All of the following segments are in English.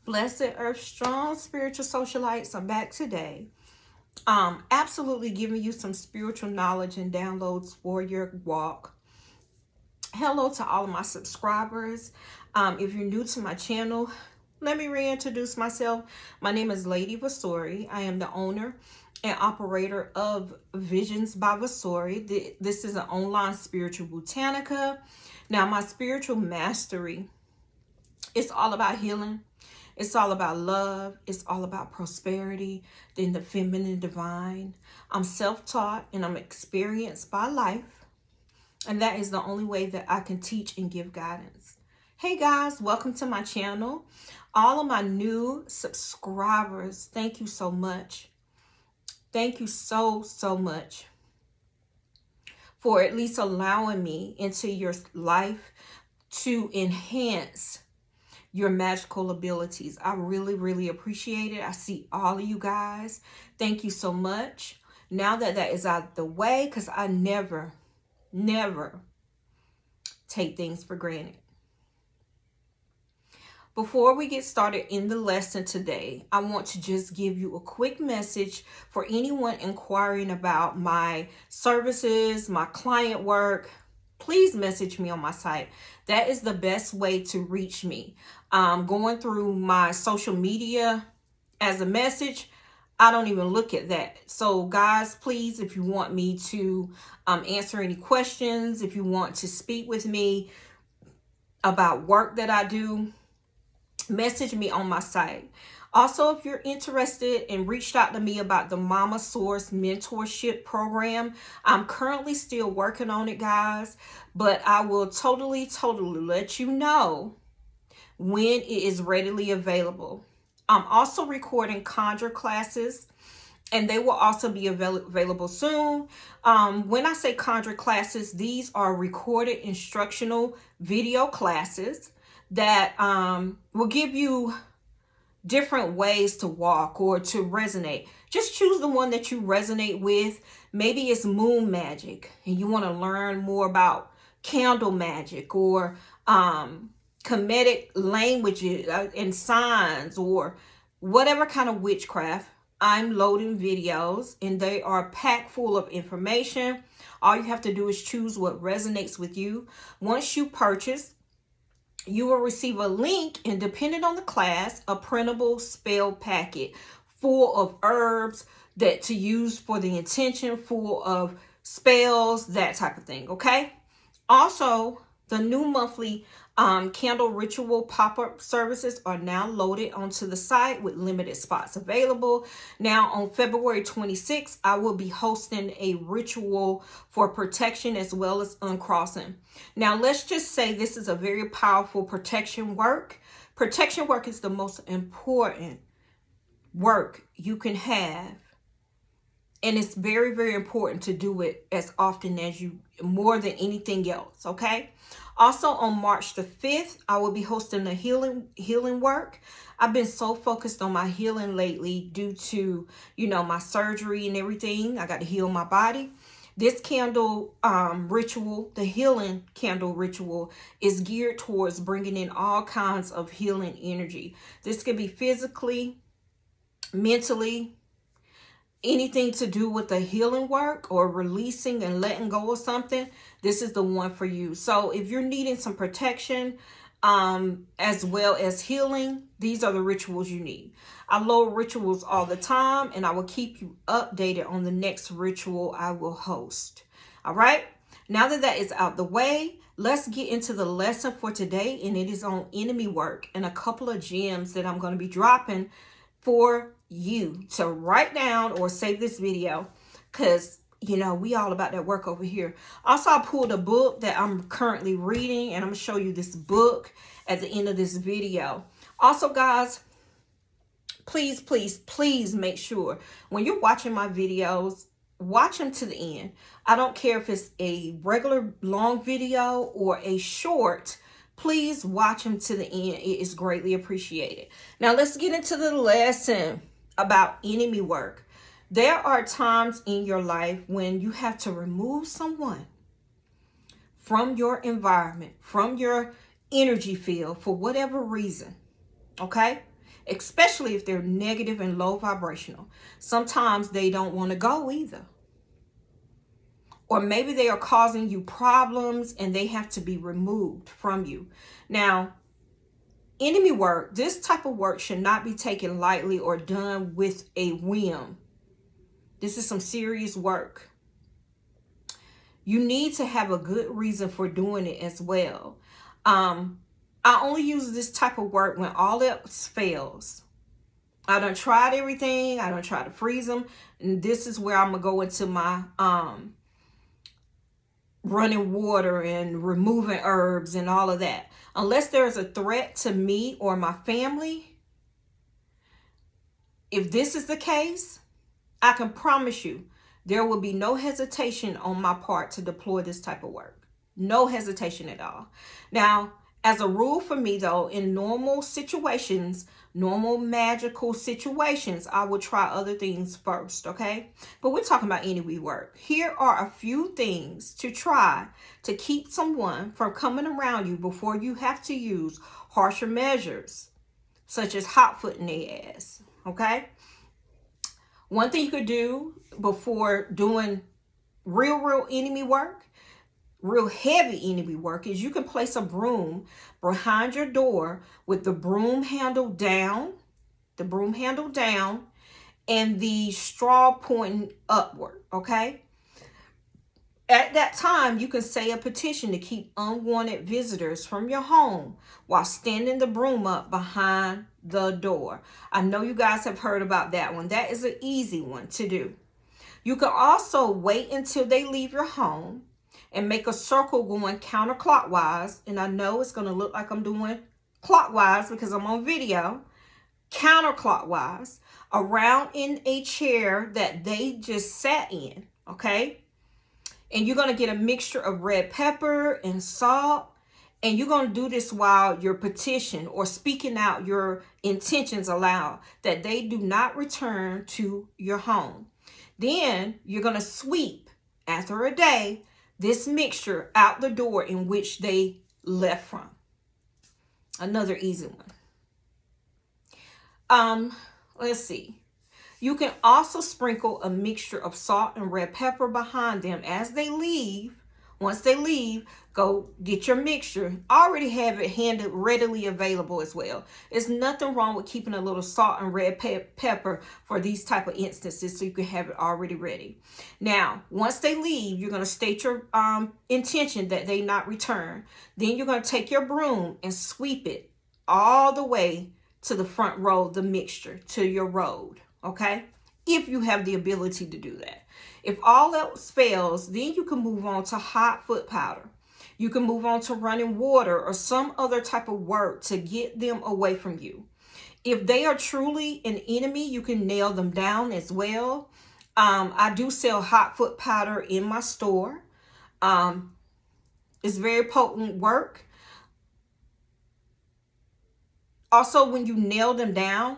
Blessed Earth Strong spiritual socialites, I'm back today. Absolutely giving you some spiritual knowledge and downloads for your walk. Hello to all of my subscribers. If you're new to my channel, let me reintroduce myself. My name is Lady Vasori. I am the owner and operator of Visions by Vasori. This is an online spiritual Botanica. Now, my spiritual mastery, it's all about healing. It's all about love. It's all about prosperity, then the feminine divine. I'm self-taught and I'm experienced by life. And that is the only way that I can teach and give guidance. Hey guys, welcome to my channel. All of my new subscribers, thank you so much. Thank you so much for at least allowing me into your life to enhance your magical abilities. I really appreciate it. I see all of you guys. Thank you so much. Now that that is out of the way, because I never take things for granted. Before we get started in the lesson today, I want to just give you a quick message for anyone inquiring about my services, my client work. Please message me on my site. That is the best way to reach me. Going through my social media as a message, I don't even look at that. So guys, please, if you want me to answer any questions, if you want to speak with me about work that I do, message me on my site. Also, if you're interested and reached out to me about the Mama Source mentorship program, I'm currently still working on it, guys, but I will totally let you know when it is readily available. I'm also recording conjure classes, and they will also be available soon. When I say conjure classes, these are recorded instructional video classes that will give you different ways to walk or to resonate. Just choose the one that you resonate with. Maybe it's moon magic and you want to learn more about candle magic or Kemetic languages and signs or whatever kind of witchcraft. I'm loading videos and they are packed full of information. All you have to do is choose what resonates with you. Once you purchase, you will receive a link, and depending on the class, a printable spell packet full of herbs that to use for the intention, full of spells, that type of thing, okay? Also, the new monthly candle ritual pop-up services are now loaded onto the site with limited spots available. Now on February 26th, I will be hosting a ritual for protection as well as uncrossing. Now let's just say this is a very powerful protection work. Protection work is the most important work you can have. And it's very important to do it as often as you, more than anything else, okay? Also on March the 5th, I will be hosting the healing work. I've been so focused on my healing lately due to, my surgery and everything. I got to heal my body. This candle ritual, the healing candle ritual, is geared towards bringing in all kinds of healing energy. This could be physically, mentally, anything to do with the healing work or releasing and letting go of something, this is the one for you. So if you're needing some protection as well as healing, these are the rituals you need. I load rituals all the time, and I will keep you updated on the next ritual I will host. All right, now that that is out the way, let's get into the lesson for today, and it is on enemy work and a couple of gems that I'm going to be dropping for you to write down or save this video, because we all about that work over here. Also, I pulled a book that I'm currently reading, and I'm gonna show you this book at the end of this video. Also, guys, please make sure when you're watching my videos, watch them to the end. I don't care if it's a regular long video or a short. Please watch them to the end. It is greatly appreciated. Now let's get into the lesson about enemy work. There are times in your life when you have to remove someone from your environment, from your energy field for whatever reason. Okay? especially if they're negative and low vibrational. Sometimes they don't want to go either. Or maybe they are causing you problems and they have to be removed from you. Now, enemy work, this type of work should not be taken lightly or done with a whim. This is some serious work. You need to have a good reason for doing it as well. I only use this type of work when all else fails. I done tried everything. I done tried to freeze them. And this is where I'm going to go into my running water and removing herbs and all of that. Unless there's a threat to me or my family, if this is the case, I can promise you there will be no hesitation on my part to deploy this type of work. No hesitation at all. Now, as a rule for me though, in normal situations, normal magical situations, I will try other things first, okay? But we're talking about enemy work. Here are a few things to try to keep someone from coming around you before you have to use harsher measures, such as hot-footing their ass, okay? One thing you could do before doing real enemy work, real heavy enemy work, is you can place a broom behind your door with the broom handle down, and the straw pointing upward, okay? At that time, you can say a petition to keep unwanted visitors from your home while standing the broom up behind the door. I know you guys have heard about that one. That is an easy one to do. You can also wait until they leave your home and make a circle going counterclockwise. And I know it's going to look like I'm doing clockwise because I'm on video. Counterclockwise around in a chair that they just sat in, okay? And you're going to get a mixture of red pepper and salt. And you're going to do this while you're petitioning or speaking out your intentions aloud that they do not return to your home. Then you're going to sweep, after a day, this mixture out the door in which they left from. Another easy one. Let's see. You can also sprinkle a mixture of salt and red pepper behind them as they leave. Once they leave, go get your mixture. Already have it readily available as well. There's nothing wrong with keeping a little salt and red pepper for these type of instances so you can have it already ready. Now, once they leave, you're going to state your intention that they not return. Then you're going to take your broom and sweep it all the way to the front row of the mixture, to your road, okay? If you have the ability to do that. If all else fails, then you can move on to hot foot powder. You can move on to running water or some other type of work to get them away from you. If they are truly an enemy, you can nail them down as well. I do sell hot foot powder in my store. It's very potent work. Also, when you nail them down,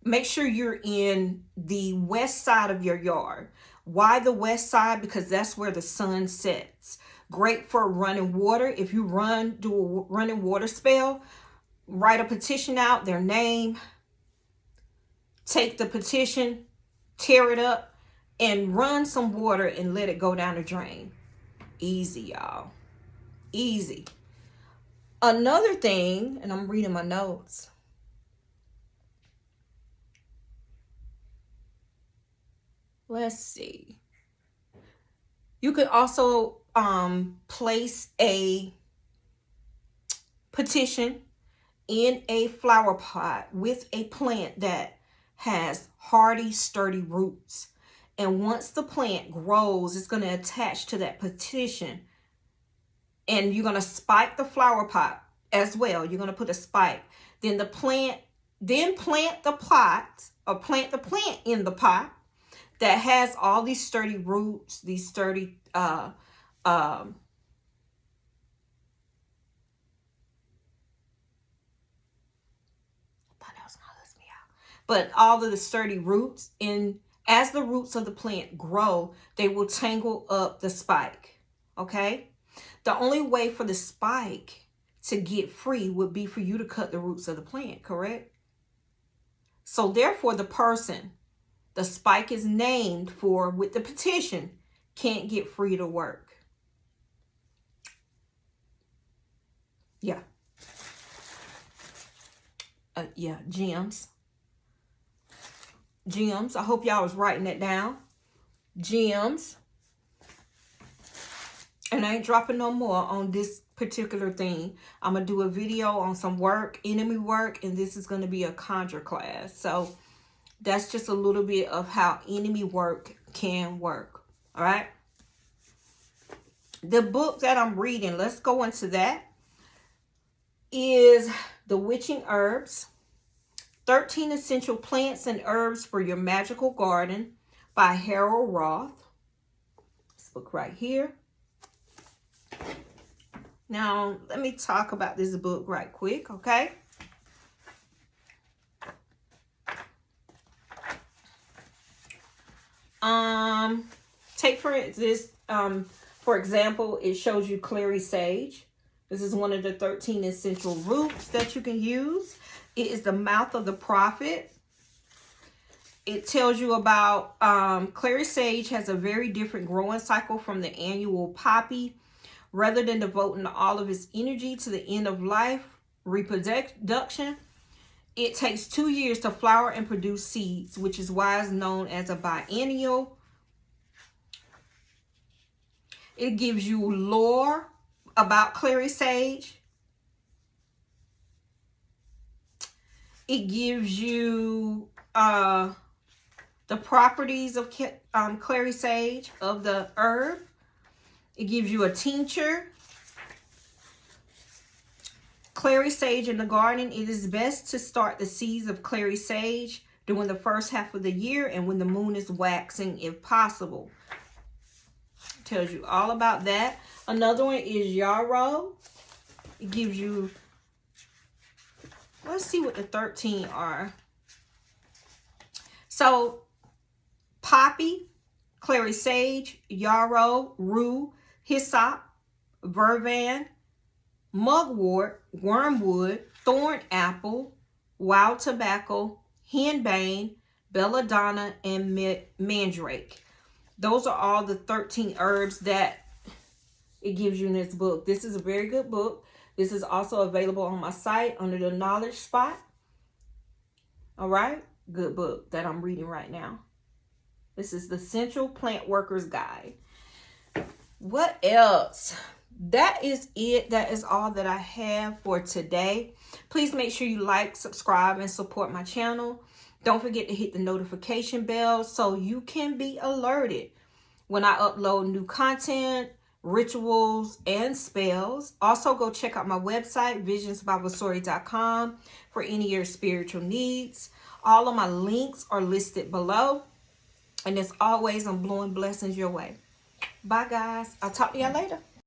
make sure you're in the west side of your yard. Why the west side? Because that's where the sun sets. Great for running water. If you do a running water spell, write a petition out, their name, take the petition, tear it up, and run some water and let it go down the drain. Easy, y'all. Easy. Another thing, and I'm reading my notes. Let's see. You could also place a petition in a flower pot with a plant that has hardy, sturdy roots. And once the plant grows, it's going to attach to that petition. And you're going to spike the flower pot as well. You're going to put a spike. Then plant the pot, or plant the plant in the pot that has all these sturdy roots, these sturdy, I thought that was gonna lose me out. But all of the sturdy roots, and as the roots of the plant grow, they will tangle up the spike, okay? The only way for the spike to get free would be for you to cut the roots of the plant, correct? So therefore, the person the spike is named for with the petition can't get free to work. Yeah. Yeah, gems. Gems. I hope y'all was writing it down. Gems. And I ain't dropping no more on this particular thing. I'm going to do a video on some work, enemy work, and this is going to be a conjure class. So that's just a little bit of how enemy work can work. All right. The book that I'm reading, let's go into that, is The Witching Herbs, 13 Essential Plants and Herbs for Your Magical Garden by Harold Roth. This book right here. Now, let me talk about this book right quick, okay? Take for example, it shows you clary sage. This is one of the 13 essential roots that you can use. It is the mouth of the prophet. It tells you about clary sage has a very different growing cycle from the annual poppy. Rather than devoting all of its energy to the end of life reproduction, it takes 2 years to flower and produce seeds, which is why it's known as a biennial. It gives you lore about clary sage. It gives you the properties of clary sage, of the herb. It gives you a tincture. Clary sage in the garden. It is best to start the seeds of clary sage during the first half of the year and when the moon is waxing, if possible. It tells you all about that. Another one is yarrow. It gives you, let's see what the 13 are. So, poppy, clary sage, yarrow, rue, hyssop, vervain, mugwort, wormwood, thorn apple, wild tobacco, henbane, belladonna, and mandrake. Those are all the 13 herbs that it gives you in this book. This is a very good book. This is also available on my site under the knowledge spot. All right. Good book that I'm reading right now. This is the Essential Plant Worker's Guide. What else? That is it. That is all that I have for today. Please make sure you like, subscribe, and support my channel. Don't forget to hit the notification bell so you can be alerted when I upload new content, rituals, and spells. Also, go check out my website, visionsbyvasori.com, for any of your spiritual needs. All of my links are listed below. And as always, I'm blowing blessings your way. Bye, guys. I'll talk to y'all later.